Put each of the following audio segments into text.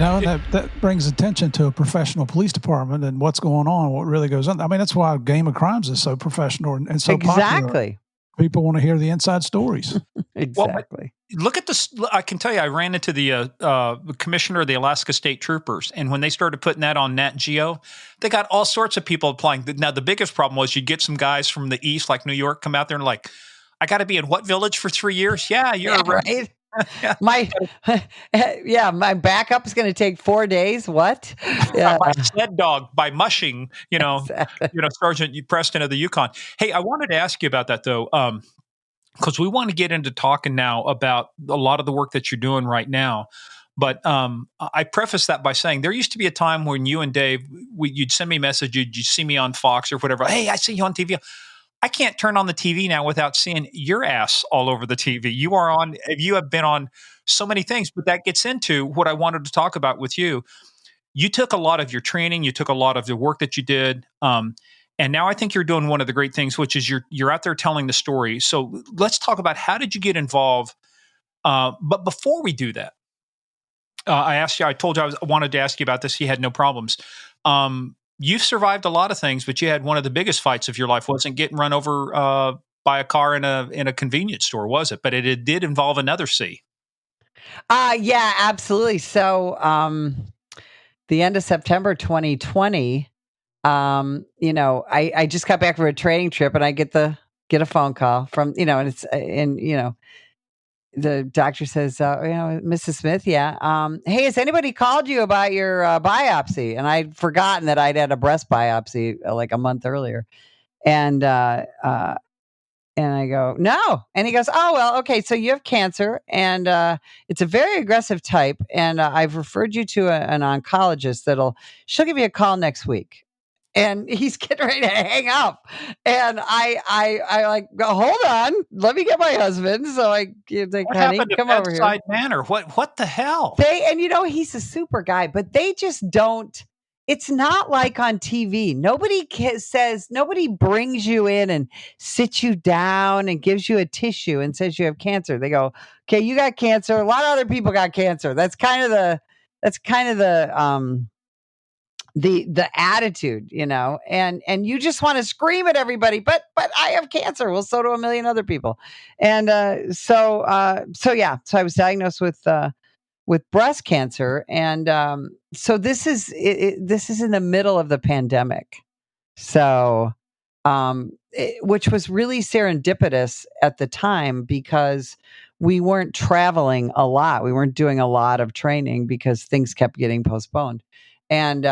and that brings attention to a professional police department and what's going on, what really goes on. I mean, that's why Game of Crimes is so professional and so popular. Exactly. People want to hear the inside stories. Exactly. Well, look at this. I can tell you, I ran into the commissioner of the Alaska State Troopers, and when they started putting that on Nat Geo, they got all sorts of people applying. Now, the biggest problem was you'd get some guys from the East, like New York, come out there and like, I got to be in what village for 3 years? Yeah, you're right. My backup is going to take 4 days. What? Yeah. By sled dog, by mushing, exactly. Sergeant Preston of the Yukon. Hey, I wanted to ask you about that though, because we want to get into talking now about a lot of the work that you're doing right now. But I preface that by saying there used to be a time when you and Dave, you'd send me a message, you'd see me on Fox or whatever. Hey, I see you on TV. I can't turn on the TV now without seeing your ass all over the TV. You have been on so many things, but that gets into what I wanted to talk about with you. You took a lot of your training, you took a lot of the work that you did, and now I think you're doing one of the great things, which is you're out there telling the story. So let's talk about how did you get involved? But before we do that, I told you I wanted to ask you about this. You had no problems. You've survived a lot of things, but you had one of the biggest fights of your life. Wasn't getting run over by a car in a convenience store, was it? But it did involve another C. Yeah, absolutely. So the end of September 2020, I just got back from a training trip and I get a phone call from, the doctor says, Mrs. Smith, yeah. Hey, has anybody called you about your biopsy? And I'd forgotten that I'd had a breast biopsy like a month earlier. And I go, no. And he goes, oh, well, okay. So you have cancer and it's a very aggressive type. And I've referred you to an oncologist she'll give you a call next week. And he's getting ready to hang up. And I like, hold on, let me get my husband. So I like, what honey, happened to come over here. Bedside Manor? What the hell? He's a super guy, but they just don't. It's not like on TV. Nobody brings you in and sits you down and gives you a tissue and says you have cancer. They go, okay, you got cancer. A lot of other people got cancer. That's kind of the attitude, and you just want to scream at everybody, but I have cancer. Well, so do a million other people. And so I was diagnosed with breast cancer. And so this is in the middle of the pandemic. So which was really serendipitous at the time because we weren't traveling a lot. We weren't doing a lot of training because things kept getting postponed. And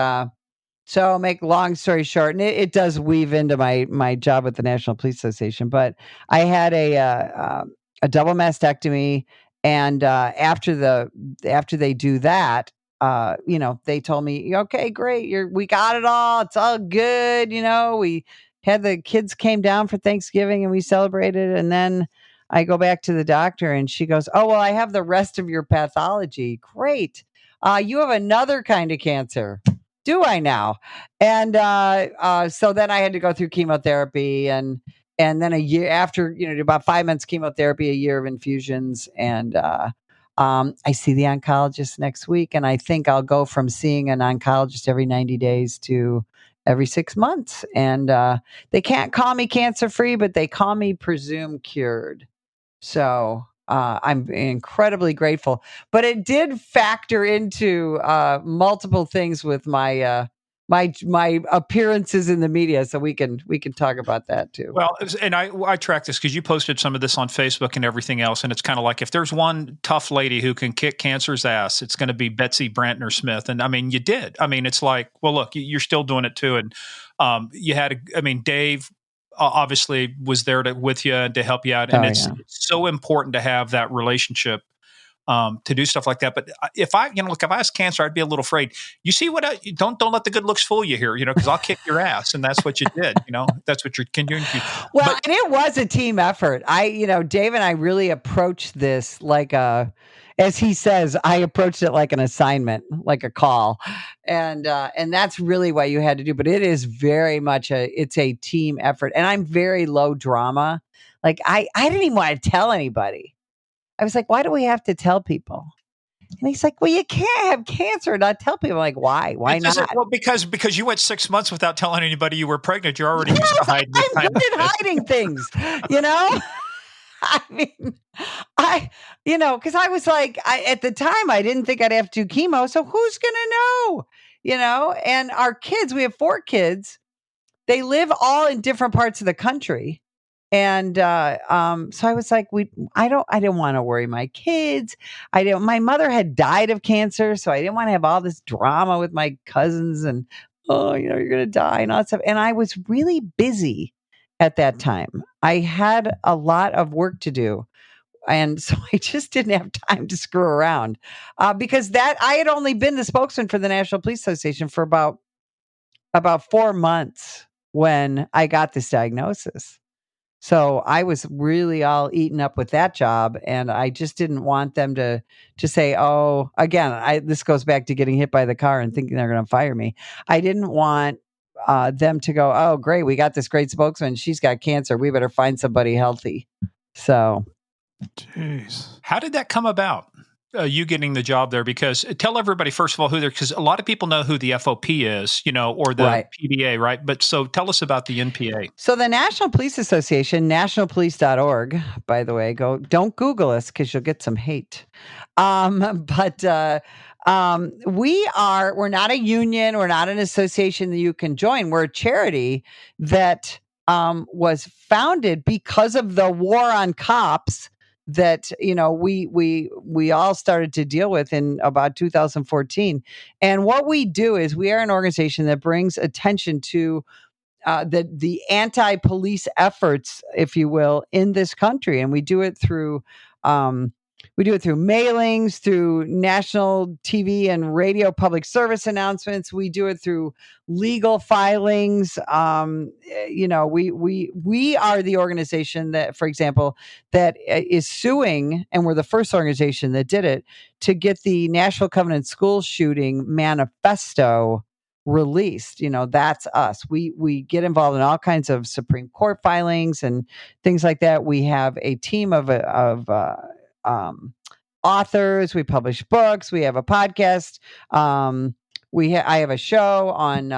so make long story short, and it does weave into my job with the National Police Association, but I had a double mastectomy. And after they do that, they told me, okay, great. We got it all. It's all good. We had the kids came down for Thanksgiving and we celebrated. And then I go back to the doctor and she goes, oh, well, I have the rest of your pathology. Great. You have another kind of cancer. Do I now? And so then I had to go through chemotherapy and then a year after, about 5 months chemotherapy, a year of infusions. And I see the oncologist next week. And I think I'll go from seeing an oncologist every 90 days to every 6 months. And they can't call me cancer-free, but they call me presumed cured. So I'm incredibly grateful. But it did factor into multiple things with my my appearances in the media, so we can talk about that too. Well, and I track this because you posted some of this on Facebook and everything else, and it's kind of like if there's one tough lady who can kick cancer's ass, it's going to be Betsy Brantner Smith. And I mean, you did. I mean, it's like, well, look, you're still doing it too, and you had Dave obviously was there with you and to help you out, and it's so important to have that relationship. To do stuff like that. But if I was cancer, I'd be a little afraid. You see don't let the good looks fool you here, because I'll kick your ass. And that's what you did, that's what you're continuing to do. Well, and it was a team effort. Dave and I really approached this like as he says, I approached it like an assignment, like a call. And that's really what you had to do. But it is very much it's a team effort. And I'm very low drama. Like I didn't even want to tell anybody. I was like, why do we have to tell people? And he's like, well, you can't have cancer and not tell people. I'm like, why? Why not? Well, because you went 6 months without telling anybody you were pregnant. You're already used to hiding. I'm good at hiding things, you know? I mean, because I was like, at the time, I didn't think I'd have to do chemo. So who's going to know? And our kids, we have 4 kids. They live all in different parts of the country. And so I was like, I didn't want to worry my kids. My mother had died of cancer. So I didn't want to have all this drama with my cousins and, you're going to die and all that stuff. And I was really busy at that time. I had a lot of work to do. And so I just didn't have time to screw around because I had only been the spokesman for the National Police Association for about 4 months when I got this diagnosis. So I was really all eaten up with that job. And I just didn't want them to say, oh, again, this goes back to getting hit by the car and thinking they're going to fire me. I didn't want them to go, oh, great, we got this great spokesman. She's got cancer. We better find somebody healthy. So. Jeez. How did that come about? You getting the job there? Because tell everybody, first of all, because a lot of people know who the FOP is, or the PBA, right? But so tell us about the NPA. So the National Police Association, nationalpolice.org, by the way, don't Google us because you'll get some hate. But we're not a union. We're not an association that you can join. We're a charity that was founded because of the war on cops that we all started to deal with in about 2014. And what we do is we are an organization that brings attention to the anti-police efforts, if you will, in this country. And we do it through mailings, through national TV and radio public service announcements. We do it through legal filings. We are the organization that, for example, that is suing, and we're the first organization that did it, to get the Nashville Covenant School shooting manifesto released. That's us. We get involved in all kinds of Supreme Court filings and things like that. We have a team of authors. We publish books. We have a podcast. I have a show on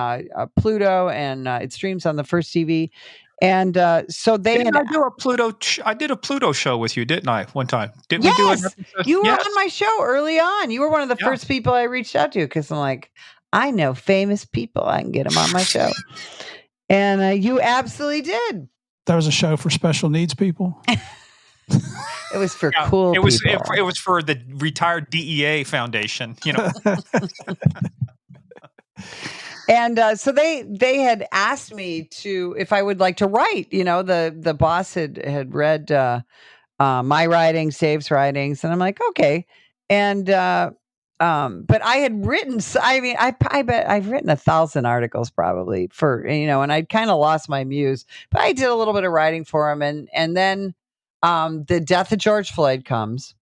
Pluto, and it streams on the First TV. And so they I did a Pluto show with you, didn't I? One time, we do an episode? You were on my show early on. You were one of the first people I reached out to because I'm like, I know famous people. I can get them on my show. And you absolutely did. That was a show for special needs people. It was for cool people. It was for the retired DEA Foundation, And so they had asked me if I would like to write. The boss had read my writings, Dave's writings, and I'm like, okay. And but I had written. I bet I've written 1,000 articles probably and I'd kind of lost my muse. But I did a little bit of writing for him, and then the death of George Floyd comes.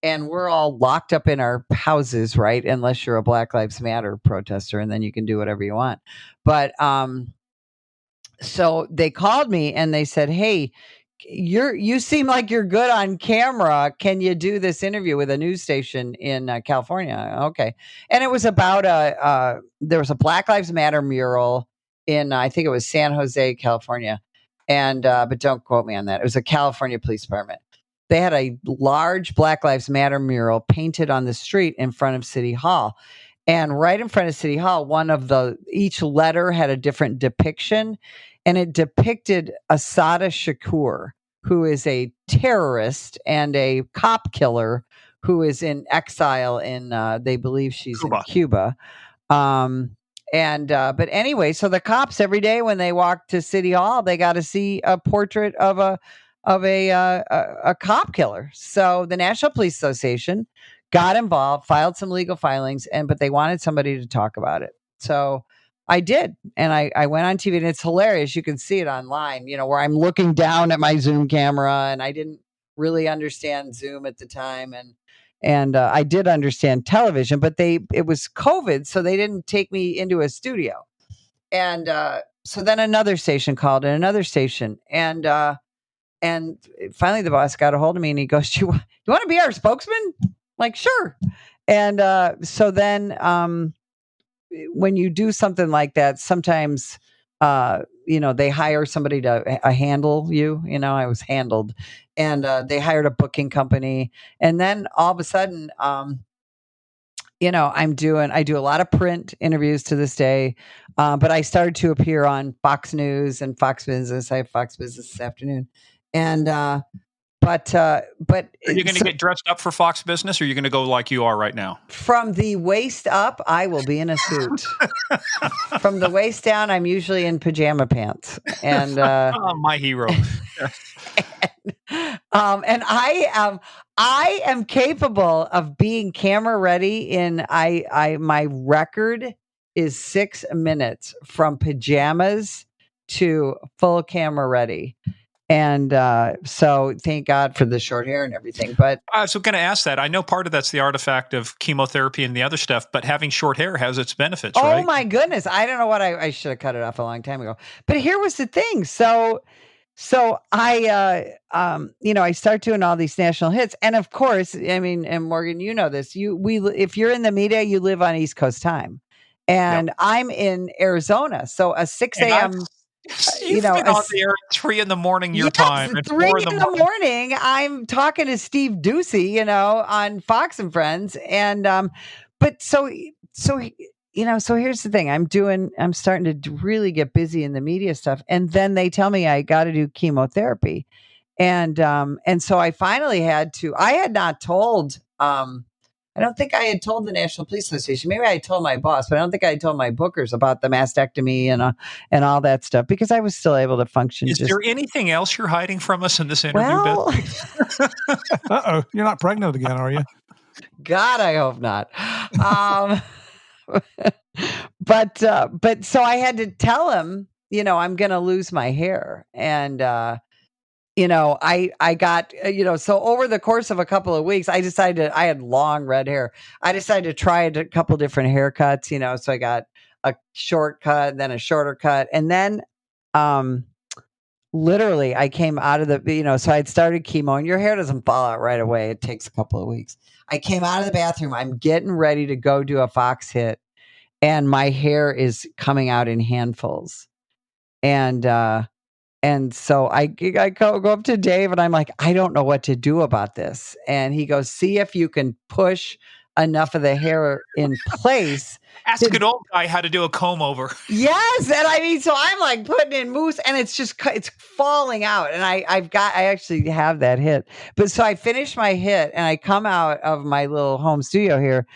And we're all locked up in our houses, right? Unless you're a Black Lives Matter protester, and then you can do whatever you want. But so they called me and they said, "Hey, you seem like you're good on camera. Can you do this interview with a news station in California?" Okay. And it was about there was a Black Lives Matter mural in I think it was San Jose, California, and but don't quote me on that. It was a California Police Department. They had a large Black Lives Matter mural painted on the street in front of City Hall. And right in front of City Hall, each letter had a different depiction. And it depicted Assata Shakur, who is a terrorist and a cop killer who is in exile they believe she's in Cuba. But anyway, so the cops every day when they walk to City Hall, they got to see a portrait of a cop killer. So the National Police Association got involved, filed some legal filings, but they wanted somebody to talk about it. So I did. And I went on TV, and it's hilarious. You can see it online, where I'm looking down at my Zoom camera, and I didn't really understand Zoom at the time. And I did understand television, but it was COVID, so they didn't take me into a studio. And so then another station called, and another station. And finally, the boss got a hold of me, and he goes, "You want to be our spokesman?" like, sure. And so then when you do something like that, sometimes they hire somebody to handle you. I was handled, and they hired a booking company, and then all of a sudden, I do a lot of print interviews to this day, but I started to appear on Fox News and Fox Business. I have Fox Business this afternoon, and but Are you going to get dressed up for Fox Business, or are you going to go like you are right now? From the waist up, I will be in a suit. From the waist down, I'm usually in pajama pants. And my hero. and I am capable of being camera ready in my record is 6 minutes from pajamas to full camera ready. And so thank God for the short hair and everything. But I was going to ask that. I know part of that's the artifact of chemotherapy and the other stuff, but having short hair has its benefits, right? Oh my goodness. I don't know what I should have cut it off a long time ago. But here was the thing. So I I start doing all these national hits. And of course, I mean, and Morgan, you know this. If you're in the media, you live on East Coast time. And I'm in Arizona. So a 6 a.m. You've been on the air at 3 a.m. your time. At 3 in the morning, I'm talking to Steve Ducey, on Fox and Friends. And but so here's the thing. I'm starting to really get busy in the media stuff. And then they tell me I got to do chemotherapy. And so I finally I had not told, I don't think I had told the National Police Association. Maybe I told my boss, but I don't think I had told my bookers about the mastectomy and all that stuff, because I was still able to function. Is there anything else you're hiding from us in this interview, well, Betsy? Uh-oh, you're not pregnant again, are you? God, I hope not. But so I had to tell him, I'm going to lose my hair. And, I got, so over the course of a couple of weeks, I had long red hair. I decided to try a couple different haircuts, so I got a short cut, then a shorter cut. And then, literally I came out of the, so I'd started chemo, and your hair doesn't fall out right away. It takes a couple of weeks. I came out of the bathroom. I'm getting ready to go do a Fox hit, and my hair is coming out in handfuls. And so I go up to Dave, and I'm like, I don't know what to do about this. And he goes, see if you can push enough of the hair in place. Ask an old guy how to do a comb over. Yes. And I mean, so I'm like putting in mousse, and it's falling out. And I actually have that hit. But so I finished my hit, and I come out of my little home studio here,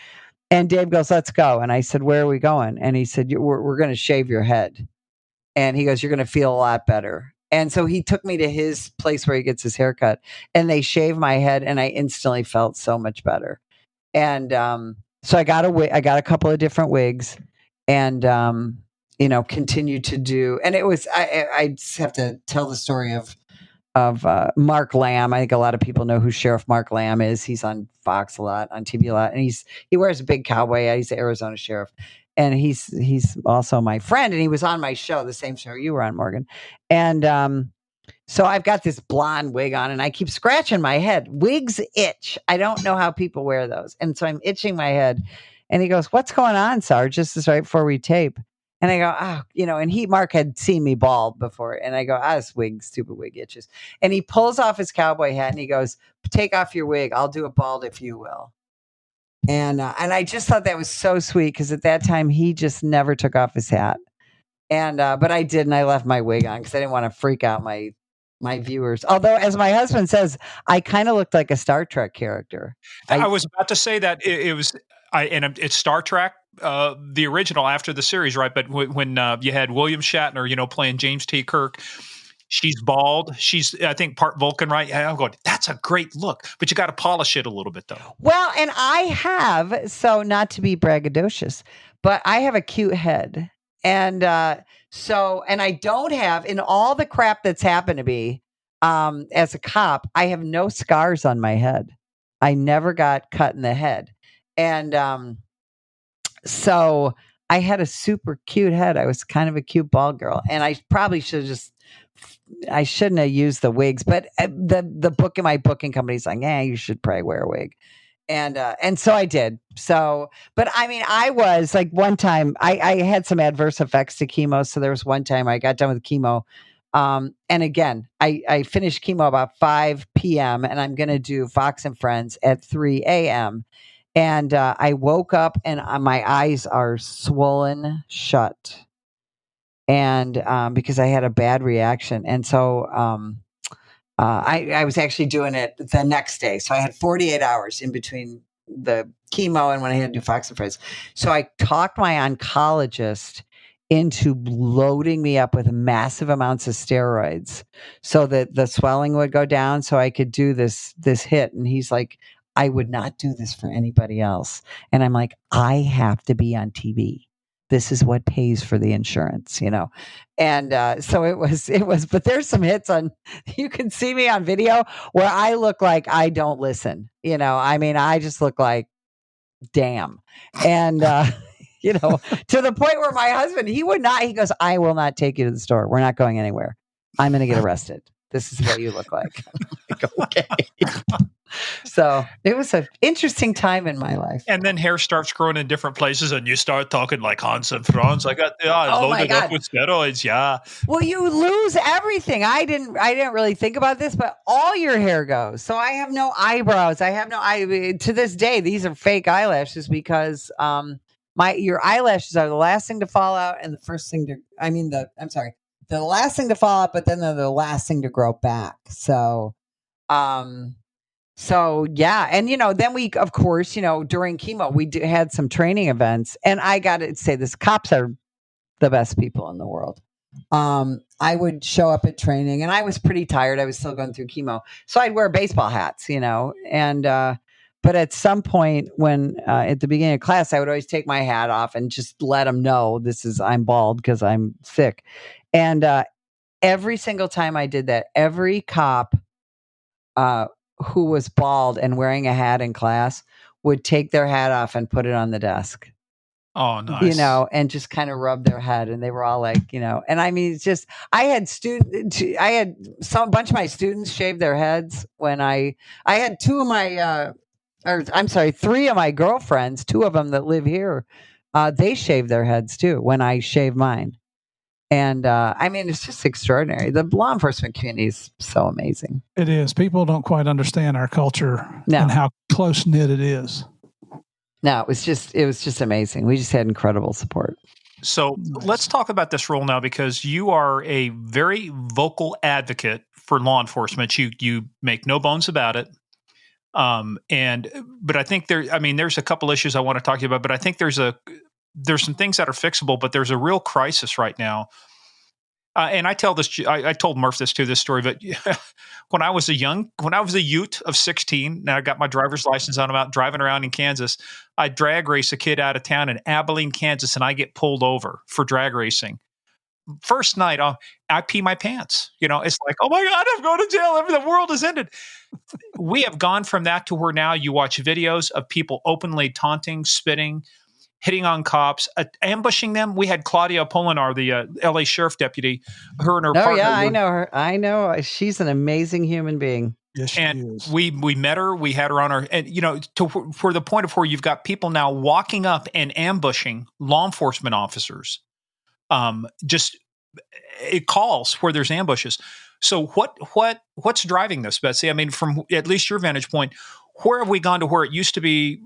and Dave goes, let's go. And I said, where are we going? And he said, we're going to shave your head. And he goes, you're going to feel a lot better. And so he took me to his place where he gets his haircut, and they shaved my head, and I instantly felt so much better. And so I got a couple of different wigs, and continued to do. And it was I just have to tell the story of Mark Lamb. I think a lot of people know who Sheriff Mark Lamb is. He's on Fox a lot, on TV a lot, and he wears a big cowboy hat. He's the Arizona sheriff. And he's also my friend, and he was on my show, the same show you were on, Morgan. And so I've got this blonde wig on, and I keep scratching my head. Wigs itch. I don't know how people wear those. And so I'm itching my head. And he goes, what's going on, Sarge? Just as right before we tape. And I go, and Mark had seen me bald before. And I go, this stupid wig itches. And he pulls off his cowboy hat, and he goes, take off your wig. I'll do it bald if you will. And I just thought that was so sweet, because at that time he just never took off his hat. And but I did, and I left my wig on because I didn't want to freak out my viewers. Although, as my husband says, I kind of looked like a Star Trek character. I was about to say that it's Star Trek, the original after the series, right? But when you had William Shatner, playing James T. Kirk. She's bald. She's, I think, part Vulcan, right? I'm going, that's a great look, but you got to polish it a little bit, though. Well, and I have, so not to be braggadocious, but I have a cute head. And and I don't have, in all the crap that's happened to me as a cop, I have no scars on my head. I never got cut in the head. And so I had a super cute head. I was kind of a cute bald girl. And I probably I shouldn't have used the wigs, but my booking company's like, you should probably wear a wig. And so I did. So, but I mean, I was like one time I had some adverse effects to chemo. So there was one time I got done with chemo. And again, I finished chemo about 5 p.m. and I'm going to do Fox and Friends at 3 a.m. And I woke up and my eyes are swollen shut. And because I had a bad reaction. And so I was actually doing it the next day. So I had 48 hours in between the chemo and when I had to do Fox and Friends. So I talked my oncologist into loading me up with massive amounts of steroids so that the swelling would go down so I could do this hit. And he's like, I would not do this for anybody else. And I'm like, I have to be on TV. This is what pays for the insurance, And so it was, but there's some hits on, you can see me on video where I look like I don't listen, I mean, I just look like, damn. And, to the point where my husband, he goes, I will not take you to the store. We're not going anywhere. I'm going to get arrested. This is what you look like. I'm like, okay. So it was an interesting time in my life. And then hair starts growing in different places and you start talking like Hans and Franz. I got loaded up with steroids. Yeah. Well, you lose everything. I didn't really think about this, but all your hair goes. So I have no eyebrows. To this day, these are fake eyelashes because your eyelashes are the last thing to fall out and the first thing the last thing to fall out, but then they're the last thing to grow back. So yeah. And, then we, of course, during chemo, we had some training events and I got to say this, cops are the best people in the world. I would show up at training and I was pretty tired. I was still going through chemo. So I'd wear baseball hats, and, but at some point when, at the beginning of class, I would always take my hat off and just let them know I'm bald because I'm sick. And, every single time I did that, every cop, who was bald and wearing a hat in class would take their hat off and put it on the desk. Oh, nice. And just kind of rub their head. And they were all like, and I mean, it's just, I had a bunch of my students shave their heads when I had three of my girlfriends, two of them that live here, they shave their heads too when I shave mine. And I mean, it's just extraordinary. The law enforcement community is so amazing. It is. People don't quite understand our culture and how close knit it is. No, it was just amazing. We just had incredible support. So let's talk about this role now because you are a very vocal advocate for law enforcement. You make no bones about it. But I think there's a couple issues I want to talk to you about, but I think there's some things that are fixable, but there's a real crisis right now. And I told Murph this story, but when I was a youth of 16, and I got my driver's license on, I'm out driving around in Kansas, I drag race a kid out of town in Abilene, Kansas, and I get pulled over for drag racing. First night, I pee my pants. It's like, oh my God, I'm going to jail. The world has ended. We have gone from that to where now you watch videos of people openly taunting, spitting, hitting on cops, ambushing them. We had Claudia Polinar, the LA sheriff deputy, her and her partner. Oh, yeah, I know her. I know. She's an amazing human being. Yes, she is. We met her. We had her on our, and for the point of where you've got people now walking up and ambushing law enforcement officers. Just it calls where there's ambushes. So what's driving this, Betsy? I mean, from at least your vantage point, where have we gone to where it used to be?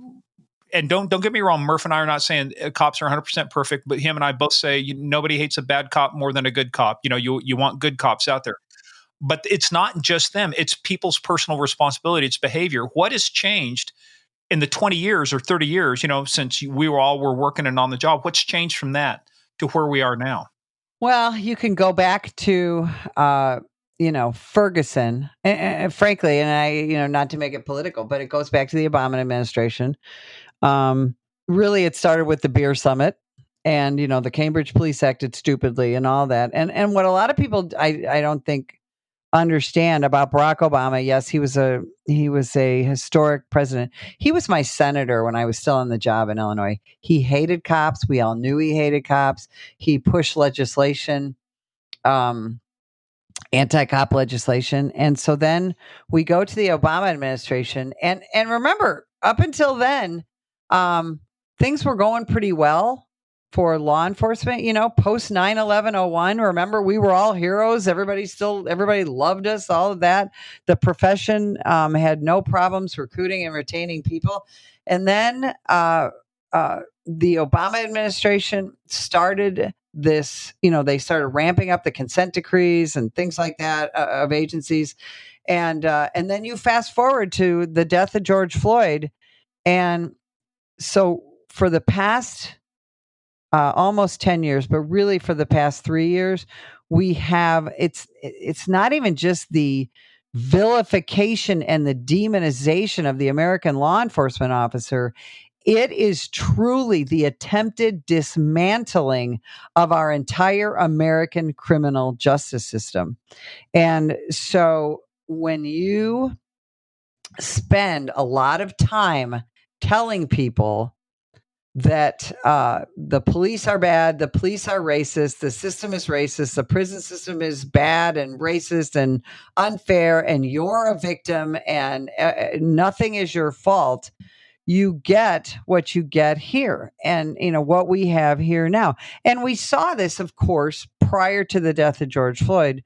And don't get me wrong, Murph and I are not saying cops are 100% perfect, but him and I both say nobody hates a bad cop more than a good cop. You want good cops out there. But it's not just them. It's people's personal responsibility. It's behavior. What has changed in the 20 years or 30 years, since we were working and on the job? What's changed from that to where we are now? Well, you can go back to, Ferguson, and frankly, and I, not to make it political, but it goes back to the Obama administration. Really, it started with the beer summit and, the Cambridge police acted stupidly and all that. And what a lot of people, I don't think understand about Barack Obama. Yes, he was a historic president. He was my senator when I was still on the job in Illinois. He hated cops. We all knew he hated cops. He pushed legislation, anti-cop legislation. And so then we go to the Obama administration and remember, up until then, things were going pretty well for law enforcement, post 9/11/01. Remember, we were all heroes. Everybody loved us, all of that. The profession had no problems recruiting and retaining people. And then the Obama administration started this, they started ramping up the consent decrees and things like that of agencies. And then you fast forward to the death of George Floyd. And so for the past almost 10 years, but really for the past 3 years, we have it's not even just the vilification and the demonization of the American law enforcement officer. It is truly the attempted dismantling of our entire American criminal justice system. And so when you spend a lot of time telling people that the police are bad, the police are racist, the system is racist, the prison system is bad and racist and unfair, and you're a victim and nothing is your fault, you get what you get here and what we have here now. And we saw this, of course, prior to the death of George Floyd,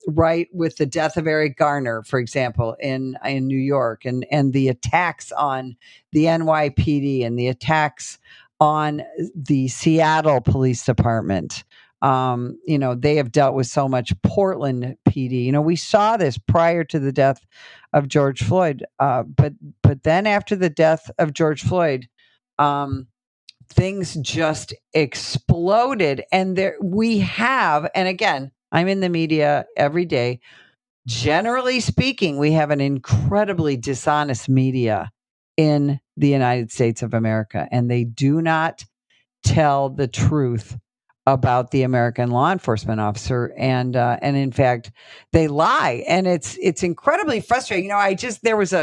right, with the death of Eric Garner, for example, in New York, and the attacks on the NYPD and the attacks on the Seattle Police Department. They have dealt with so much. Portland PD. We saw this prior to the death of George Floyd, but then after the death of George Floyd, things just exploded. And we have, and again, I'm in the media every day. Generally speaking, we have an incredibly dishonest media in the United States of America, and they do not tell the truth about the American law enforcement officer, and in fact, they lie, and it's incredibly frustrating. There was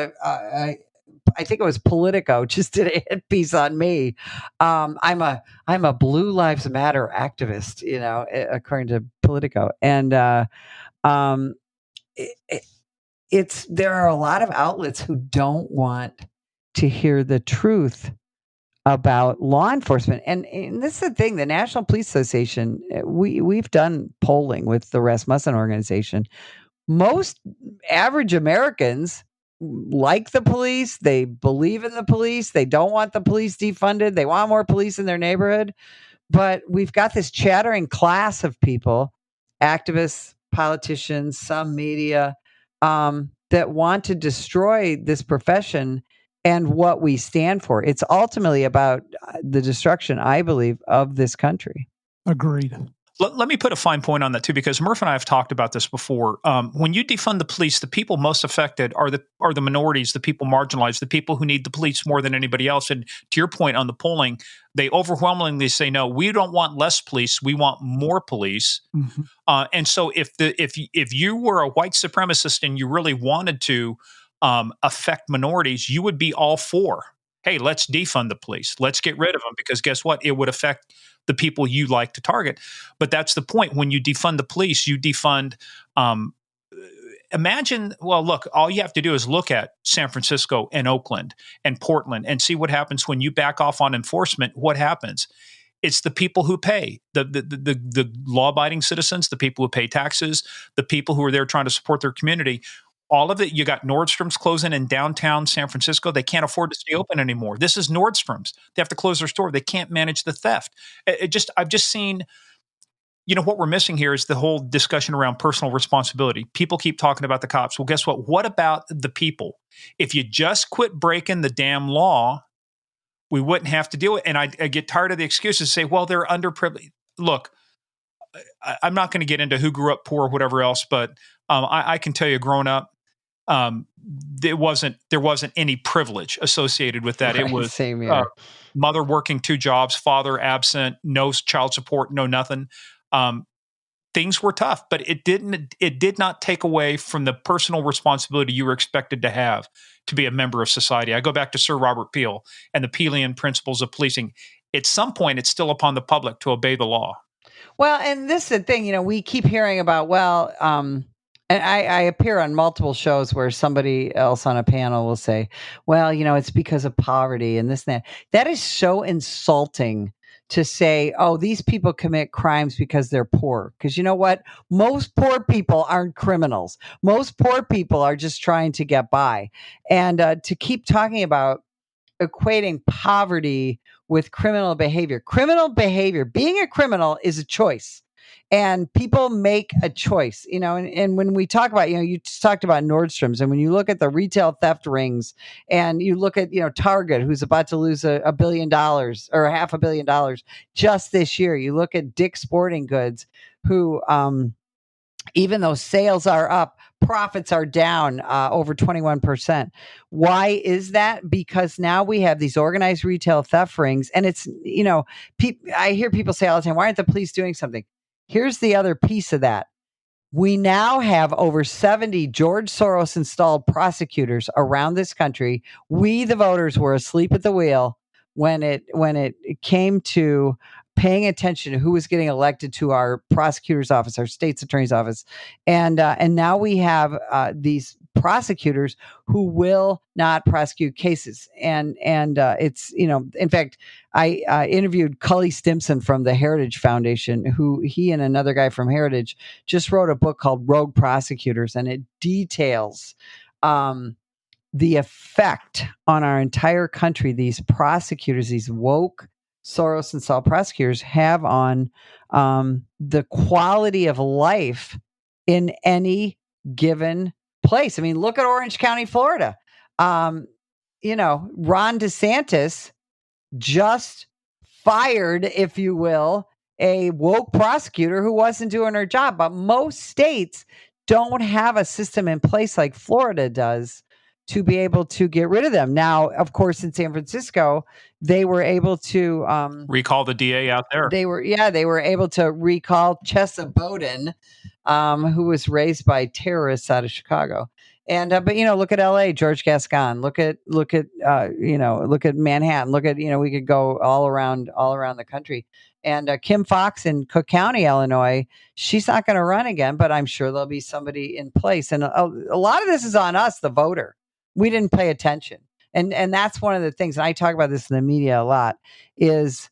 I think it was Politico just did a hit piece on me. I'm a Blue Lives Matter activist, according to Politico, and there are a lot of outlets who don't want to hear the truth about law enforcement. And this is the thing, the National Police Association, we've done polling with the Rasmussen organization. Most average Americans like the police. They believe in the police. They don't want the police defunded. They want more police in their neighborhood. But we've got this chattering class of people, activists, politicians, some media, that want to destroy this profession and what we stand for. It's ultimately about the destruction, I believe, of this country. Agreed. Let me put a fine point on that too, because Murph and I have talked about this before. When you defund the police, the people most affected are the minorities, the people marginalized, the people who need the police more than anybody else. And to your point on the polling, they overwhelmingly say, no, we don't want less police, we want more police. Mm-hmm. And so if you were a white supremacist and you really wanted to affect minorities, you would be all for, hey, let's defund the police, let's get rid of them, because guess what? It would affect the people you like to target. But that's the point. When you defund the police, you defund. Imagine, well, look, all you have to do is look at San Francisco and Oakland and Portland and see what happens when you back off on enforcement. What happens? It's the people who pay, the law-abiding citizens, the people who pay taxes, the people who are there trying to support their community. All of it. You got Nordstrom's closing in downtown San Francisco. They can't afford to stay open anymore. This is Nordstrom's. They have to close their store. They can't manage the theft. I've just seen, what we're missing here is the whole discussion around personal responsibility. People keep talking about the cops. Well, guess what? What about the people? If you just quit breaking the damn law, we wouldn't have to deal with it. And I get tired of the excuses, say, well, they're underprivileged. Look, I'm not going to get into who grew up poor or whatever else, but I can tell you, growing up, there wasn't any privilege associated with that. Right, it was same here. Mother working 2 jobs, father absent, no child support, no nothing. Things were tough, but it did not take away from the personal responsibility you were expected to have to be a member of society. I go back to Sir Robert Peel and the Peelian principles of policing. At some point, it's still upon the public to obey the law. Well, and this is the thing, we keep hearing about, And I appear on multiple shows where somebody else on a panel will say, well, it's because of poverty and this and that. That is so insulting to say, oh, these people commit crimes because they're poor. Because you know what? Most poor people aren't criminals. Most poor people are just trying to get by. And to keep talking about equating poverty with criminal behavior. Criminal behavior, being a criminal is a choice. And people make a choice, and when we talk about, you just talked about Nordstrom's, and when you look at the retail theft rings and you look at, Target, who's about to lose $1 billion or $500 million just this year, you look at Dick's Sporting Goods, who, even though sales are up, profits are down over 21%. Why is that? Because now we have these organized retail theft rings. And it's, I hear people say all the time, why aren't the police doing something? Here's the other piece of that. We now have over 70 George Soros installed prosecutors around this country. We, the voters, were asleep at the wheel when it came to paying attention to who was getting elected to our prosecutor's office, our state's attorney's office. And now we have these prosecutors who will not prosecute cases. And it's, in fact, I interviewed Cully Stimson from the Heritage Foundation, who he and another guy from Heritage just wrote a book called Rogue Prosecutors, and it details the effect on our entire country these prosecutors, these woke Soros installed prosecutors have on the quality of life in any given place. I mean, look at Orange County, Florida. Ron DeSantis just fired, if you will, a woke prosecutor who wasn't doing her job. But most states don't have a system in place like Florida does to be able to get rid of them. Now, of course, in San Francisco, they were able to recall the DA out there. They were able to recall Chesa Bowden, who was raised by terrorists out of Chicago. And but look at L.A., George Gascon. Look at Manhattan. Look at we could go all around the country. And Kim Fox in Cook County, Illinois, she's not going to run again, but I'm sure there'll be somebody in place. And a lot of this is on us, the voter. We didn't pay attention, and that's one of the things. And I talk about this in the media a lot. Is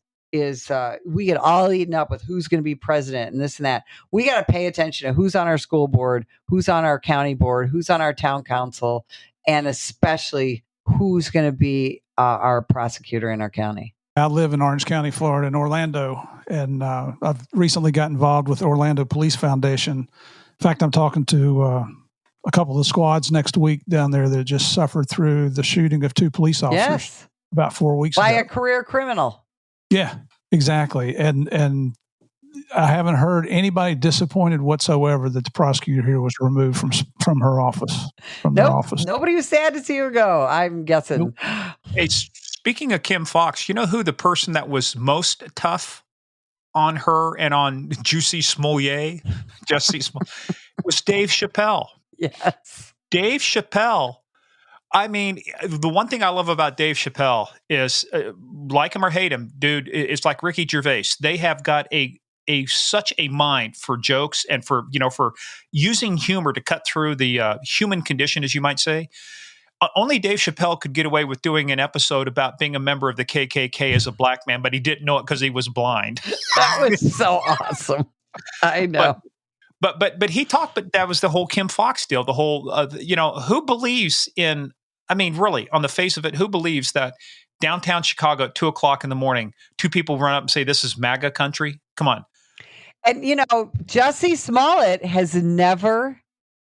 we get all eaten up with who's going to be president and this and that. We got to pay attention to who's on our school board, who's on our county board, who's on our town council, and especially who's going to be our prosecutor in our county. I live in Orange County, Florida, in Orlando, and I've recently got involved with Orlando Police Foundation. In fact, I'm talking to a couple of the squads next week down there that just suffered through the shooting of two police officers about 4 weeks ago. By a career criminal. Yeah, exactly. And I haven't heard anybody disappointed whatsoever that the prosecutor here was removed from her office, their office. Nobody was sad to see her go, I'm guessing. Nope. Hey, speaking of Kim Fox, you know who the person that was most tough on her and on Jussie Smollett was Dave Chappelle. Yes. Dave Chappelle. I mean, the one thing I love about Dave Chappelle is, like him or hate him, dude, it's like Ricky Gervais. They have got such a mind for jokes and for using humor to cut through the human condition, as you might say. Only Dave Chappelle could get away with doing an episode about being a member of the KKK as a black man, but he didn't know it because he was blind. That was so awesome. I know. But he talked, but that was the whole Kim Fox deal. The whole, who believes in, I mean, really, on the face of it, who believes that downtown Chicago at 2:00 in the morning, two people run up and say, this is MAGA country? Come on. And, Jussie Smollett has never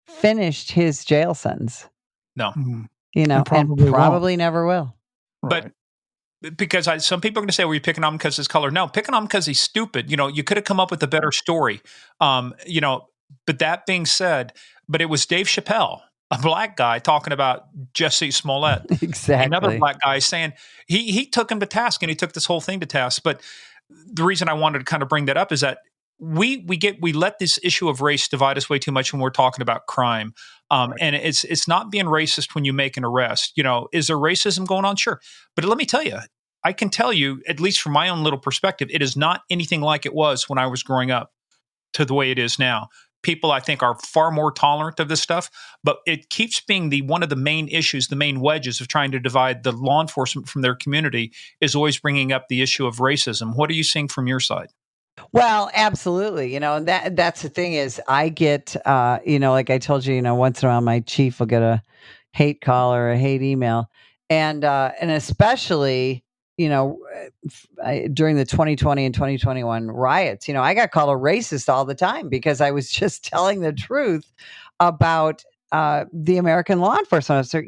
finished his jail sentence. No. And probably never will. But because some people are going to say, well, you're picking on him because his color. No, picking on him because he's stupid. You could have come up with a better story. But that being said, but it was Dave Chappelle, a black guy, talking about Jussie Smollett. Exactly. Another black guy saying he took him to task, and he took this whole thing to task. But the reason I wanted to kind of bring that up is that we let this issue of race divide us way too much when we're talking about crime. And it's not being racist when you make an arrest. Is there racism going on? Sure. But let me tell you, I can tell you, at least from my own little perspective, it is not anything like it was when I was growing up to the way it is now. people, I think, are far more tolerant of this stuff, but it keeps being one of the main issues, the main wedges of trying to divide the law enforcement from their community is always bringing up the issue of racism. What are you seeing from your side? Well, absolutely. And that's the thing is I get, like I told you, once in a while my chief will get a hate call or a hate email. And especially, during the 2020 and 2021 riots, I got called a racist all the time because I was just telling the truth about the American law enforcement officer.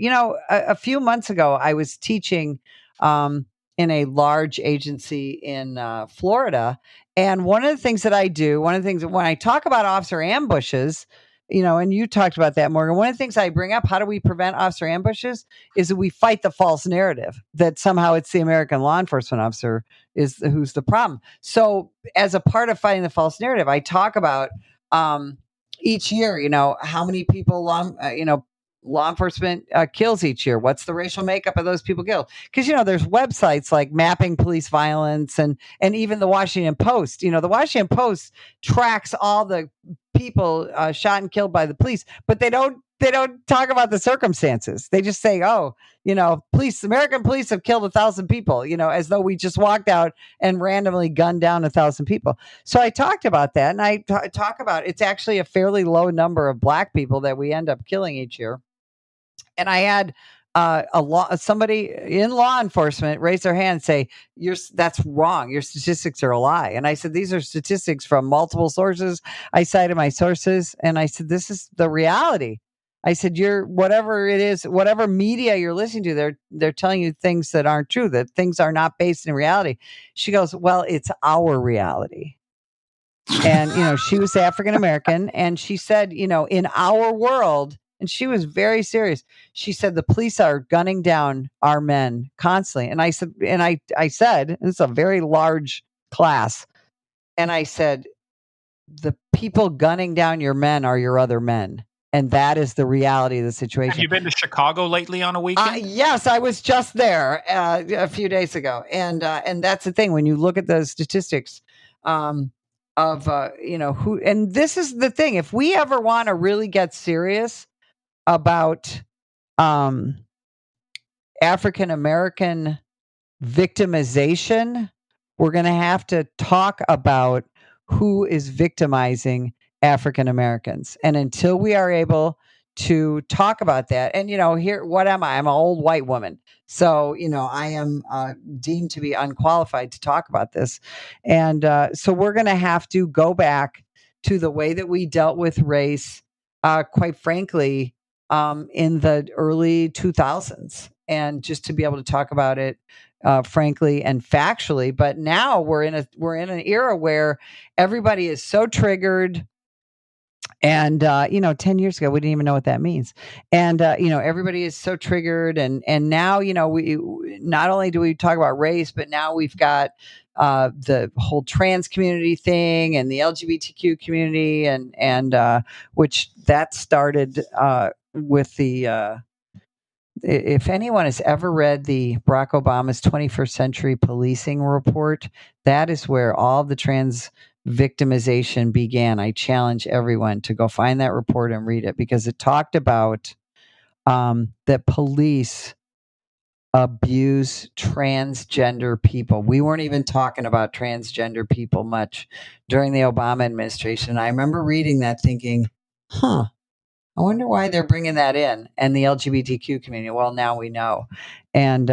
A few months ago, I was teaching in a large agency in Florida. And one of the things that I do, one of the things when I talk about officer ambushes, and you talked about that, Morgan, one of the things I bring up, how do we prevent officer ambushes, is that we fight the false narrative that somehow it's the American law enforcement officer who's the problem. So as a part of fighting the false narrative, I talk about each year, how many people law enforcement kills each year. What's the racial makeup of those people killed? Because there's websites like Mapping Police Violence and even the Washington Post. The Washington Post tracks all the people shot and killed by the police, but they don't talk about the circumstances. They just say, American police have killed 1,000 people, as though we just walked out and randomly gunned down 1,000 people. So I talked about that, and I talk about it's actually a fairly low number of Black people that we end up killing each year. And I had somebody in law enforcement raise their hand and say, that's wrong. Your statistics are a lie. And I said, these are statistics from multiple sources. I cited my sources, and I said, this is the reality. I said, whatever it is, whatever media you're listening to, they're telling you things that aren't true, that things are not based in reality. She goes, well, it's our reality. And, she was African American, and she said, in our world, and she was very serious. She said, the police are gunning down our men constantly. And I said, and it's a very large class. And I said, the people gunning down your men are your other men. And that is the reality of the situation. Have you been to Chicago lately on a weekend? Yes, I was just there a few days ago. And that's the thing. When you look at the statistics, of who, and this is the thing, if we ever want to really get serious about African American victimization, we're going to have to talk about who is victimizing African Americans. And until we are able to talk about that, and here, what am I? I'm an old white woman. So, I am deemed to be unqualified to talk about this. And so we're going to have to go back to the way that we dealt with race, quite frankly, in the early 2000s, and just to be able to talk about it frankly and factually. But now we're in an era where everybody is so triggered. And 10 years ago we didn't even know what that means. And everybody is so triggered, and now we not only do we talk about race, but now we've got the whole trans community thing and the LGBTQ community, and which that started with the if anyone has ever read the Barack Obama's 21st Century Policing Report, that is where all the trans victimization began. I challenge everyone to go find that report and read it, because it talked about that police abuse transgender people. We weren't even talking about transgender people much during the Obama administration. I remember reading that thinking, I wonder why they're bringing that in, and the LGBTQ community. Well, now we know. And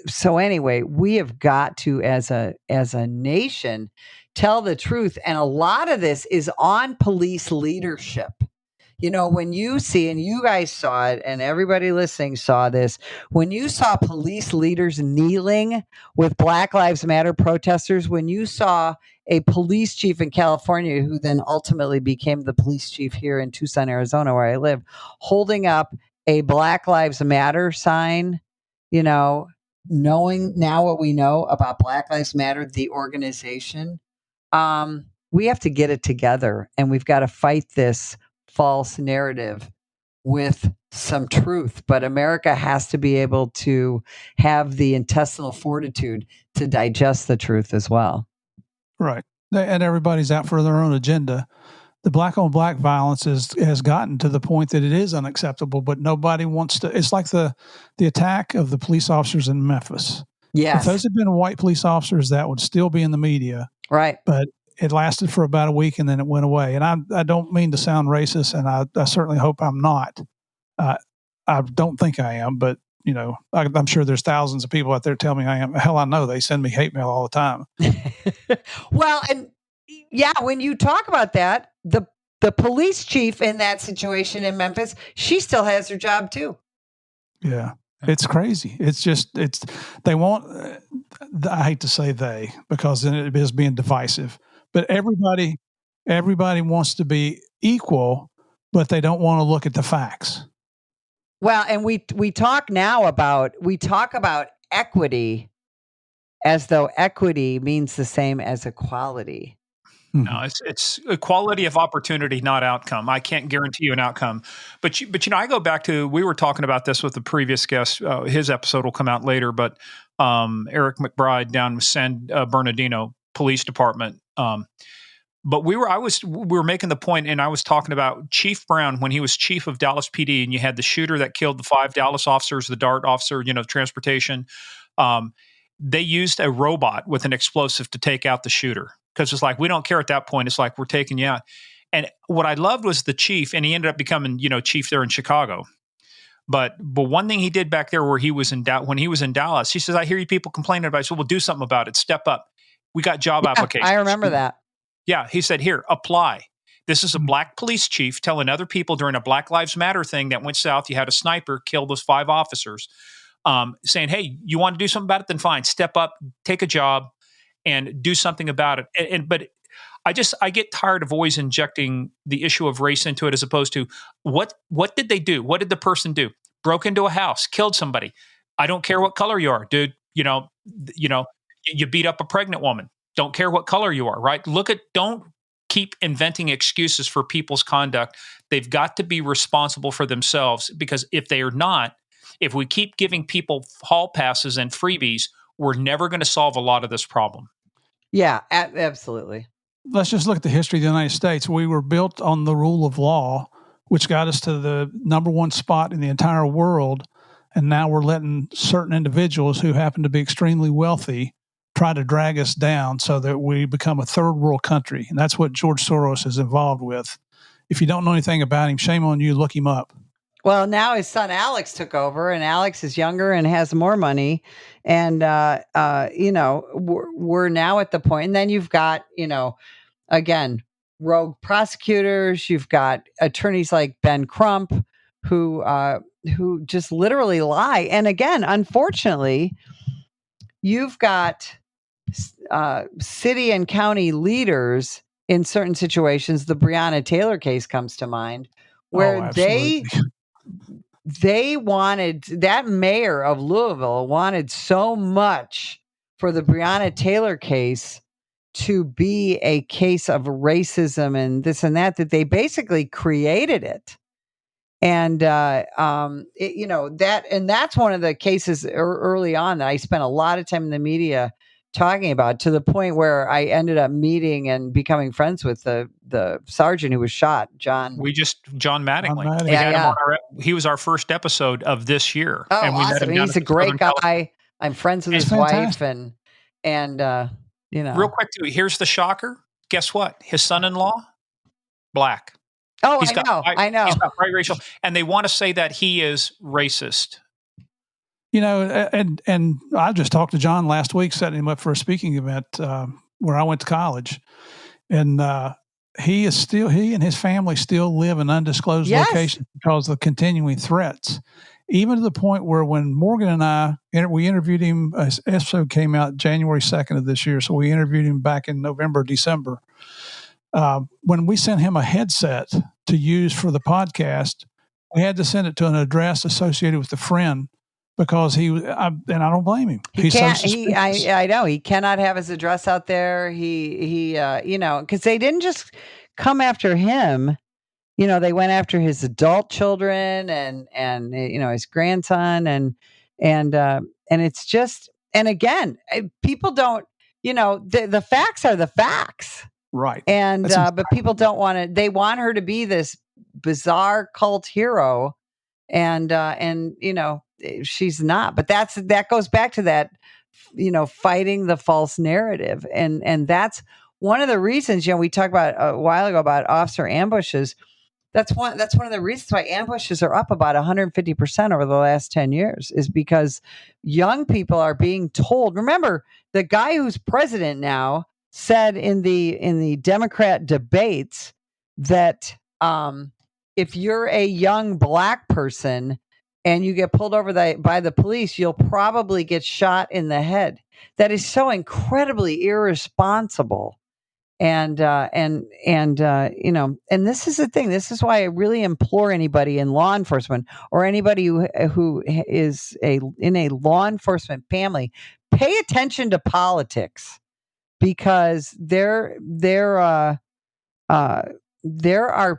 so anyway, we have got to, as a nation, tell the truth. And a lot of this is on police leadership. When you see, and you guys saw it, and everybody listening saw this, when you saw police leaders kneeling with Black Lives Matter protesters, when you saw a police chief in California, who then ultimately became the police chief here in Tucson, Arizona, where I live, holding up a Black Lives Matter sign, knowing now what we know about Black Lives Matter, the organization, we have to get it together, and we've got to fight this false narrative with some truth. But America has to be able to have the intestinal fortitude to digest the truth as well. Right. and everybody's out for their own agenda. The black on black violence has gotten to the point that it is unacceptable, but nobody wants to. It's like the attack of the police officers in Memphis. Yes. If those had been white police officers, that would still be in the media. Right. But it lasted for about a week and then it went away. And I don't mean to sound racist, and I certainly hope I'm not. I don't think I am, but I'm sure there's thousands of people out there telling me I am. Hell, I know they send me hate mail all the time. Well, and yeah, when you talk about that, the police chief in that situation in Memphis, she still has her job too. Yeah, it's crazy. They want. I hate to say they, because then it is being divisive. But everybody wants to be equal, but they don't want to look at the facts. Well, and we talk about equity as though equity means the same as equality. No, it's equality of opportunity, not outcome. I can't guarantee you an outcome, but I go back to, we were talking about this with the previous guest. His episode will come out later, but Eric McBride down in San Bernardino Police Department. But we were making the point, and I was talking about Chief Brown when he was chief of Dallas PD, and you had the shooter that killed the 5 Dallas officers, the DART officer, transportation. They used a robot with an explosive to take out the shooter, because it's like, we don't care at that point. It's like, we're taking you out. And what I loved was the chief, and he ended up becoming, chief there in Chicago. But one thing he did back there when he was in Dallas, he says, I hear you people complaining about it. So we'll do something about it. Step up. We got job applications. I remember that. Yeah. He said, here, apply. This is a black police chief telling other people during a Black Lives Matter thing that went south, you had a sniper kill those 5 officers, saying, hey, you want to do something about it? Then fine, step up, take a job, and do something about it. But I get tired of always injecting the issue of race into it, as opposed to what did they do? What did the person do? Broke into a house, killed somebody. I don't care what color you are, dude. You beat up a pregnant woman. Don't care what color you are, right? Don't keep inventing excuses for people's conduct. They've got to be responsible for themselves, because if they are not, if we keep giving people hall passes and freebies, we're never going to solve a lot of this problem. Yeah, absolutely. Let's just look at the history of the United States. We were built on the rule of law, which got us to the number 1 spot in the entire world. And now we're letting certain individuals who happen to be extremely wealthy try to drag us down so that we become a third world country. And that's what George Soros is involved with. If you don't know anything about him, shame on you, look him up. Well, now his son Alex took over, and Alex is younger and has more money. And, we're now at the point. And then you've got, again, rogue prosecutors. You've got attorneys like Ben Crump who just literally lie. And again, unfortunately, you've got city and county leaders in certain situations. The Breonna Taylor case comes to mind, where they wanted, that mayor of Louisville wanted so much for the Breonna Taylor case to be a case of racism and this and that they basically created it. And, that's one of the cases early on that I spent a lot of time in the media talking about, to the point where I ended up meeting and becoming friends with the sergeant who was shot, John Mattingly. He was our first episode of this year. Oh, and we awesome. He's a great guy. I'm friends with his wife and real quick too, here's the shocker. Guess what? His son-in-law, black. Oh, I know. He's got white racial, and they want to say that he is racist. And I just talked to John last week, setting him up for a speaking event where I went to college, and he and his family still live in undisclosed locations because of continuing threats, even to the point where when Morgan and we interviewed him, his episode came out January 2nd of this year, so we interviewed him back in November, December. When we sent him a headset to use for the podcast, we had to send it to an address associated with a friend, because and I don't blame him. I know he cannot have his address out there. Because they didn't just come after him. They went after his adult children and his grandson and it's just, and again, people don't, the facts are the facts. Right. And but people don't want to. They want her to be this bizarre cult hero, and she's not. But that goes back to that, fighting the false narrative, and that's one of the reasons. We talked about a while ago about officer ambushes. That's one of the reasons why ambushes are up about 150% over the last 10 years, is because young people are being told. Remember, the guy who's president now said in the Democrat debates that if you're a young black person and you get pulled over by the police, you'll probably get shot in the head. That is so incredibly irresponsible. And this is the thing. This is why I really implore anybody in law enforcement, or anybody who is in a law enforcement family, pay attention to politics, because there are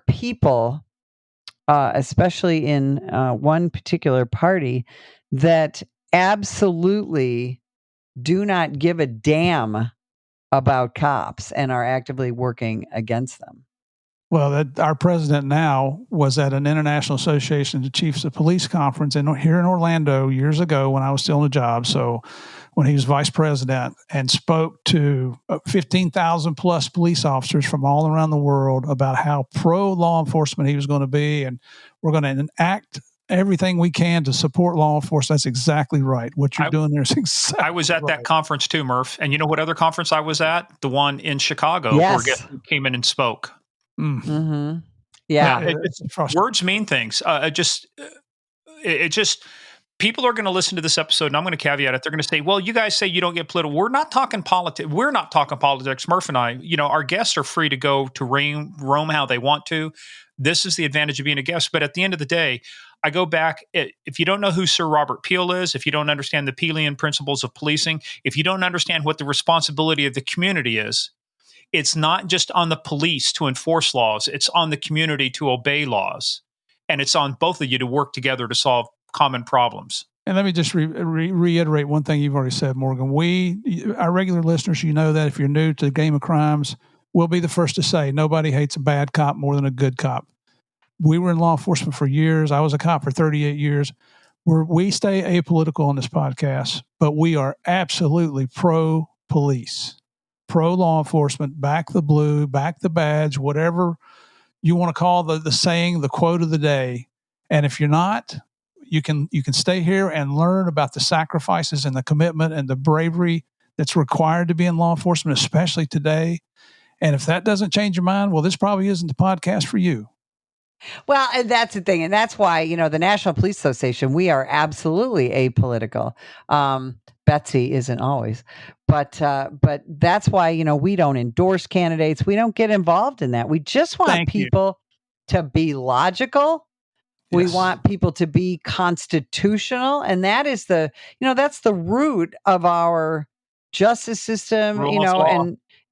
people, especially in one particular party, that absolutely do not give a damn about cops and are actively working against them. Well, our president now was at an International Association of Chiefs of Police conference here in Orlando years ago when I was still in the job. So when he was vice president, and spoke to 15,000 plus police officers from all around the world about how pro law enforcement he was going to be. And we're going to enact everything we can to support law enforcement. That's exactly right. What you're doing there is exactly I was at right. that conference too, Murph. And you know what other conference I was at? The one in Chicago, yes. where guest came in and spoke. Mm-hmm. Yeah. Words mean things. People are going to listen to this episode, and I'm going to caveat it. They're going to say, well, you guys say you don't get political. We're not talking politics. We're not talking politics. Murph and I, our guests are free to go to roam how they want to. This is the advantage of being a guest. But at the end of the day, I go back. If you don't know who Sir Robert Peel is, if you don't understand the Peelian principles of policing, if you don't understand what the responsibility of the community is, it's not just on the police to enforce laws. It's on the community to obey laws. And it's on both of you to work together to solve common problems. And let me just reiterate one thing you've already said, Morgan. Our regular listeners, that if you're new to the game of crimes, we'll be the first to say nobody hates a bad cop more than a good cop. We were in law enforcement for years. I was a cop for 38 years. We stay apolitical on this podcast, but we are absolutely pro-police, pro-law enforcement, back the blue, back the badge, whatever you want to call the saying, the quote of the day. And if you're not, you can stay here and learn about the sacrifices and the commitment and the bravery that's required to be in law enforcement, especially today. And if that doesn't change your mind, well, this probably isn't the podcast for you. Well, and that's the thing. And that's why, the National Police Association, we are absolutely apolitical. Betsy isn't always, but that's why, we don't endorse candidates. We don't get involved in that. We just want people to be logical. Yes. We want people to be constitutional. And that is that's the root of our justice system,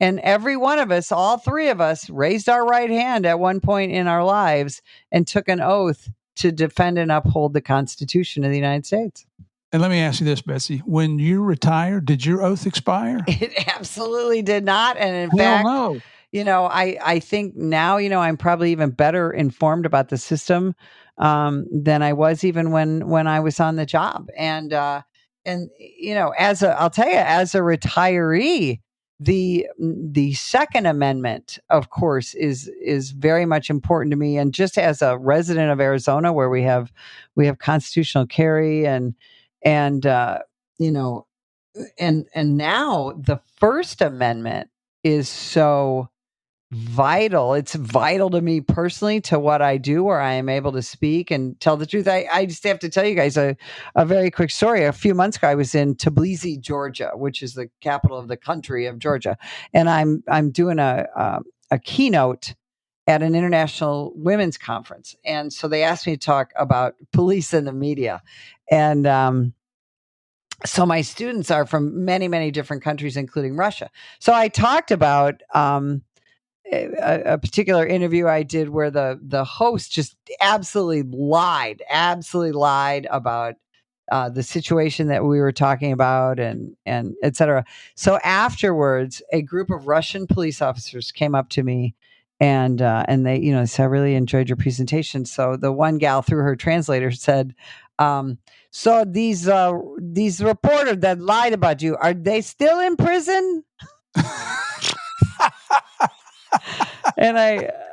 and every one of us, all three of us, raised our right hand at one point in our lives and took an oath to defend and uphold the Constitution of the United States. And let me ask you this, Betsy. When you retired, did your oath expire? It absolutely did not. And in fact, no. I think now, I'm probably even better informed about the system than I was even when I was on the job. And I'll tell you, as a retiree, the Second Amendment, of course, is very much important to me. And just as a resident of Arizona, where we have constitutional carry and now the First Amendment is so vital. It's vital to me personally, to what I do, where I am able to speak and tell the truth. I just have to tell you guys a very quick story. A few months ago, I was in Tbilisi, Georgia, which is the capital of the country of Georgia. And I'm doing a keynote at an international women's conference. And so they asked me to talk about police and the media. And, so my students are from many, many different countries, including Russia. So I talked about, a particular interview I did where the host just absolutely lied about the situation that we were talking about, and et cetera. So afterwards, a group of Russian police officers came up to me, and they said, I really enjoyed your presentation. So the one gal, through her translator, said, so these reporters that lied about you, are they still in prison? And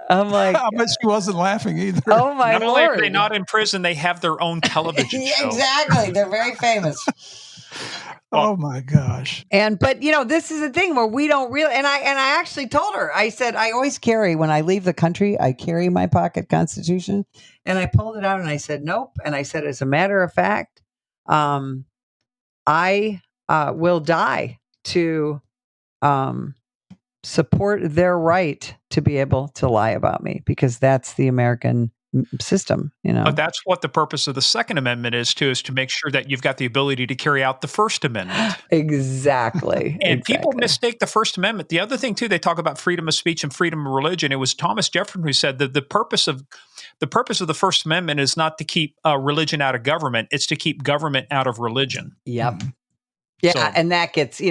I'm like, I bet she wasn't laughing either. oh my Not only Lord. are they not in prison, they have their own television show. Exactly. They're very famous. Oh my gosh. But this is the thing where we don't really, and I actually told her, I said, I always carry, when I leave the country, I carry my pocket Constitution, and I pulled it out and I said, nope. And I said, as a matter of fact, I will die to support their right to be able to lie about me, because that's the American system, But that's what the purpose of the Second Amendment is to make sure that you've got the ability to carry out the First Amendment. Exactly. And people mistake the First Amendment. The other thing too, they talk about freedom of speech and freedom of religion. It was Thomas Jefferson who said that the purpose of the First Amendment is not to keep religion out of government; it's to keep government out of religion. Yep. Yeah, so, and that gets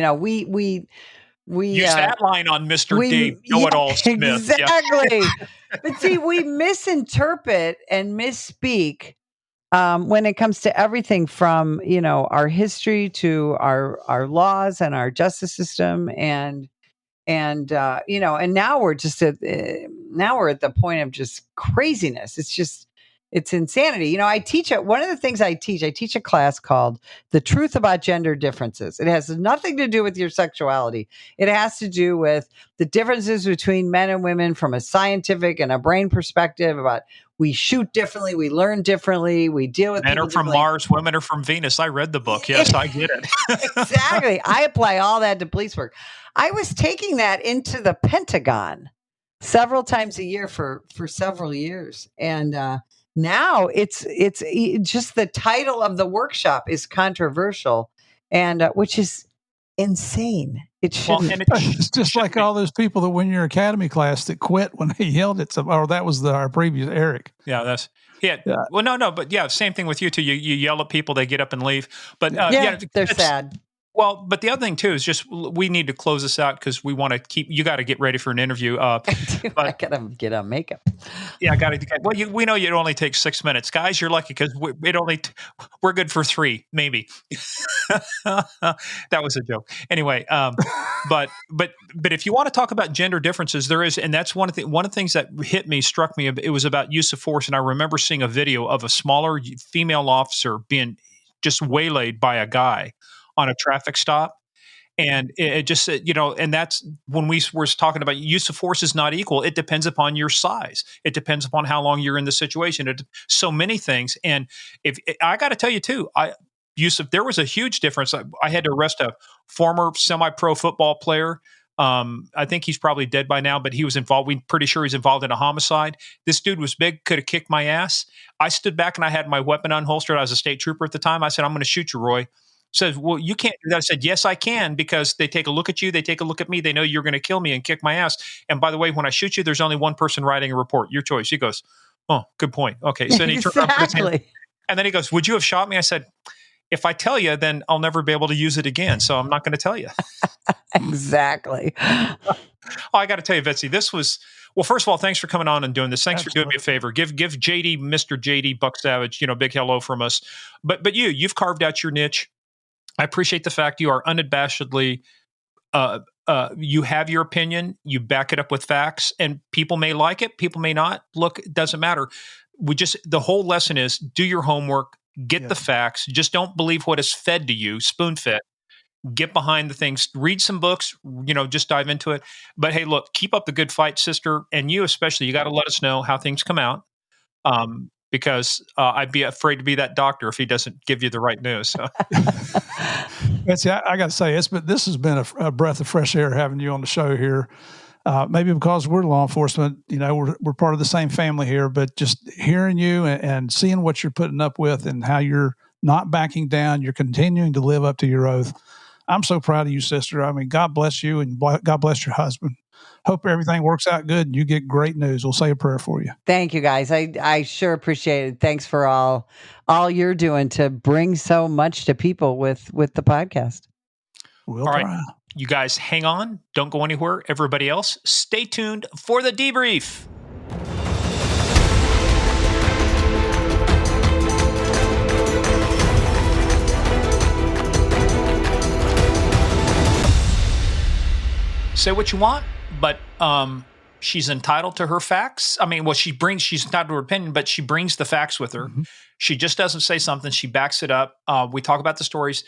we use that line on Mr. Dave Know-It-All Smith. Exactly. But see, we misinterpret and misspeak when it comes to everything from our history to our laws and our justice system, and now we're just at the point of just craziness. It's insanity. I teach one of the things I teach a class called The Truth About Gender Differences. It has nothing to do with your sexuality. It has to do with the differences between men and women from a scientific and a brain perspective. About we shoot differently, we learn differently, we deal with men are from Mars, women are from Venus. I read the book. Yes, I get it. Exactly. I apply all that to police work. I was taking that into the Pentagon several times a year for several years, and now it's just the title of the workshop is controversial, and which is insane. It shouldn't. It's just like all those people that win your academy class that quit when they yelled at some. Or that was our previous Eric. Yeah, yeah. Well, no, but yeah, same thing with you too. You yell at people, they get up and leave. But they're sad. Well, but the other thing too is just we need to close this out because we want to keep. You got to get ready for an interview. I gotta get on makeup. Yeah, I got to. Well, we know it only takes 6 minutes, guys. You're lucky because we're good for 3, maybe. That was a joke. Anyway, but if you want to talk about gender differences, there is, and that's one of the things that struck me. It was about use of force, and I remember seeing a video of a smaller female officer being just waylaid by a guy on a traffic stop. And it just, and that's when we were talking about use of force is not equal. It depends upon your size. It depends upon how long you're in the situation. So many things. And if I got to tell you too, there was a huge difference. I had to arrest a former semi-pro football player. I think he's probably dead by now, but he was involved. We're pretty sure he's involved in a homicide. This dude was big, could have kicked my ass. I stood back and I had my weapon unholstered. I was a state trooper at the time. I said, I'm going to shoot you, Roy. Says, well, you can't do that. I said, yes, I can, because they take a look at you. They take a look at me. They know you're going to kill me and kick my ass. And by the way, when I shoot you, there's only one person writing a report. Your choice. He goes, oh, good point. Okay. So then he turned around, put his hand, and then he goes, would you have shot me? I said, if I tell you, then I'll never be able to use it again. So I'm not going to tell you. Exactly. I got to tell you, Betsy, this was, well, first of all, thanks for coming on and doing this. Thanks for doing me a favor. Give JD, Mr. JD Buck Savage, big hello from us. But you've carved out your niche. I appreciate the fact you are unabashedly, you have your opinion, you back it up with facts, and people may like it, people may not. Look, it doesn't matter. The whole lesson is do your homework, get the facts, just don't believe what is fed to you, spoon-fed. Get behind the things, read some books, just dive into it. But hey, look, keep up the good fight, sister. And you especially, you got to let us know how things come out. Because I'd be afraid to be that doctor if he doesn't give you the right news. So. Betsy, I got to say, this has been a breath of fresh air having you on the show here. Maybe because we're law enforcement, we're part of the same family here, but just hearing you and seeing what you're putting up with and how you're not backing down, you're continuing to live up to your oath. I'm so proud of you, sister. I mean, God bless you and God bless your husband hope everything works out good and you get great news. We'll say a prayer for you. Thank you, guys. I sure appreciate it. Thanks for all you're doing to bring so much to people with the podcast. We'll all try. Right. You guys hang on. Don't go anywhere. Everybody else, stay tuned for the debrief. Say what you want, but she's entitled to her facts. I mean, well, she's entitled to her opinion, but she brings the facts with her. Mm-hmm. She just doesn't say something. She backs it up. We talk about the stories.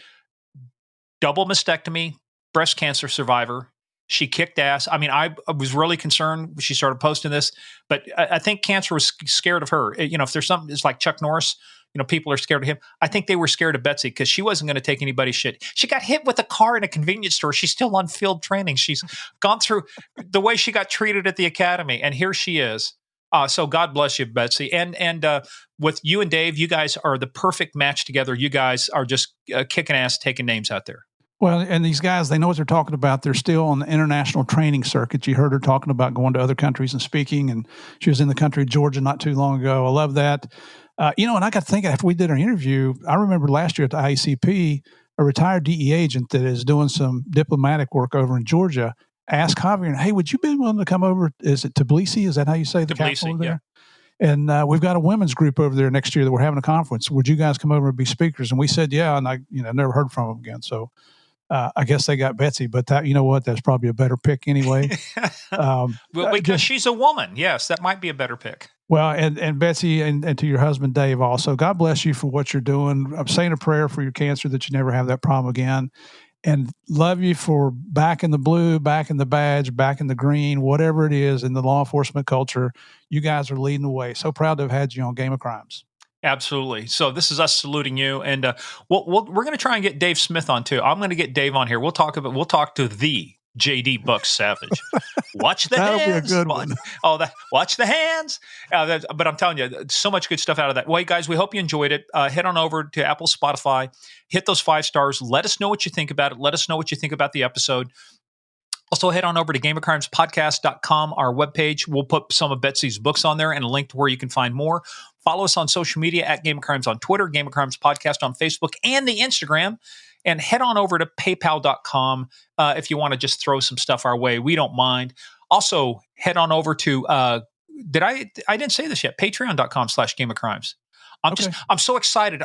Double mastectomy, breast cancer survivor. She kicked ass. I mean, I was really concerned when she started posting this, but I think cancer was scared of her. You know, if there's something, it's like Chuck Norris, you know, people are scared of him. I think they were scared of Betsy because she wasn't going to take anybody's shit. She got hit with a car in a convenience store. She's still on field training. She's gone through the way she got treated at the academy. And here she is. So God bless you, Betsy. And with you and Dave, you guys are the perfect match together. You guys are just kicking ass, taking names out there. Well, and these guys, they know what they're talking about. They're still on the international training circuit. You heard her talking about going to other countries and speaking, and she was in the country of Georgia not too long ago. I love that. You know, and I got thinking after we did our interview, I remember last year at the IACP, a retired DEA agent that is doing some diplomatic work over in Georgia asked Javier, hey, would you be willing to come over? Is it Tbilisi? Is that how you say the capital over there? Yeah. And we've got a women's group over there next year that we're having a conference. Would you guys come over and be speakers? And we said, yeah. And I never heard from them again. So I guess they got Betsy, but that, you know what? That's probably a better pick anyway. Because she's a woman. Yes, that might be a better pick. Well, and Betsy and to your husband, Dave, also, God bless you for what you're doing. I'm saying a prayer for your cancer that you never have that problem again. And love you for back in the blue, back in the badge, back in the green, whatever it is in the law enforcement culture. You guys are leading the way. So proud to have had you on Game of Crimes. Absolutely. So this is us saluting you, and we're going to try and get Dave Smith on too. I'm going to get Dave on here. We'll talk to the JD Buck Savage. Watch the That'll hands. That'll be a good one. Watch the hands. But I'm telling you, so much good stuff out of that. Well, guys, we hope you enjoyed it. Head on over to Apple, Spotify, hit those 5 stars. Let us know what you think about it. Let us know what you think about the episode. Also, head on over to gameofcrimespodcast.com, our webpage. We'll put some of Betsy's books on there and a link to where you can find more. Follow us on social media at Game of Crimes on Twitter, Game of Crimes Podcast on Facebook, and the Instagram. And head on over to paypal.com if you want to just throw some stuff our way. We don't mind. Also, head on over to, I didn't say this yet, patreon.com/Game of Crimes. I'm so excited.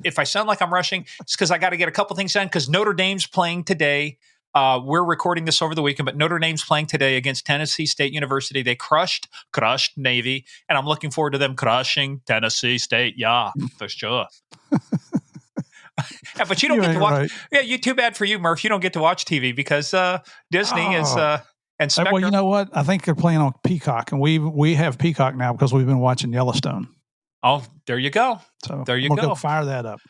If I sound like I'm rushing, it's because I got to get a couple things done because Notre Dame's playing today. We're recording this over the weekend, but Notre Dame's playing today against Tennessee State University. They crushed Navy, and I'm looking forward to them crushing Tennessee State. Yeah, for sure. Yeah, but you don't get to watch. Right. Yeah, you too bad for you, Murph. You don't get to watch TV because Disney is and Spectrum. Well, you know what? I think they're playing on Peacock, and we have Peacock now because we've been watching Yellowstone. Oh, there you go. So there you go. Fire that up.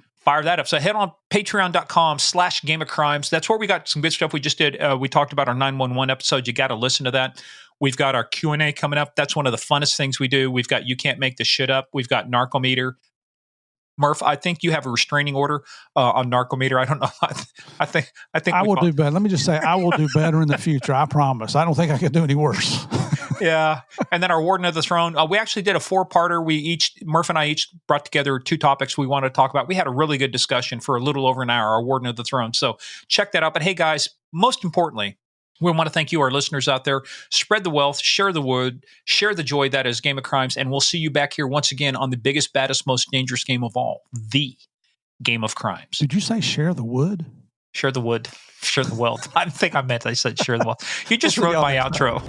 So head on patreon.com/Game of Crimes. That's where we got some good stuff. We just did. We talked about our 911 episode. You got to listen to that. We've got our Q&A coming up. That's one of the funnest things we do. We've got You Can't Make This Shit Up. We've got Narcometer. Murph, I think you have a restraining order on Narcometer. I don't know. I think I will do better. Let me just say, I will do better in the future. I promise. I don't think I can do any worse. Yeah. And then our Warden of the Throne. We actually did a 4-parter. Murph and I each brought together 2 topics we wanted to talk about. We had a really good discussion for a little over an hour, our Warden of the Throne. So check that out. But hey, guys, most importantly, we want to thank you, our listeners out there. Spread the wealth, share the wood, share the joy that is Game of Crimes. And we'll see you back here once again on the biggest, baddest, most dangerous game of all, the Game of Crimes. Did you say share the wood? Share the wood, share the wealth. I think I said share the wealth. You just wrote my outro.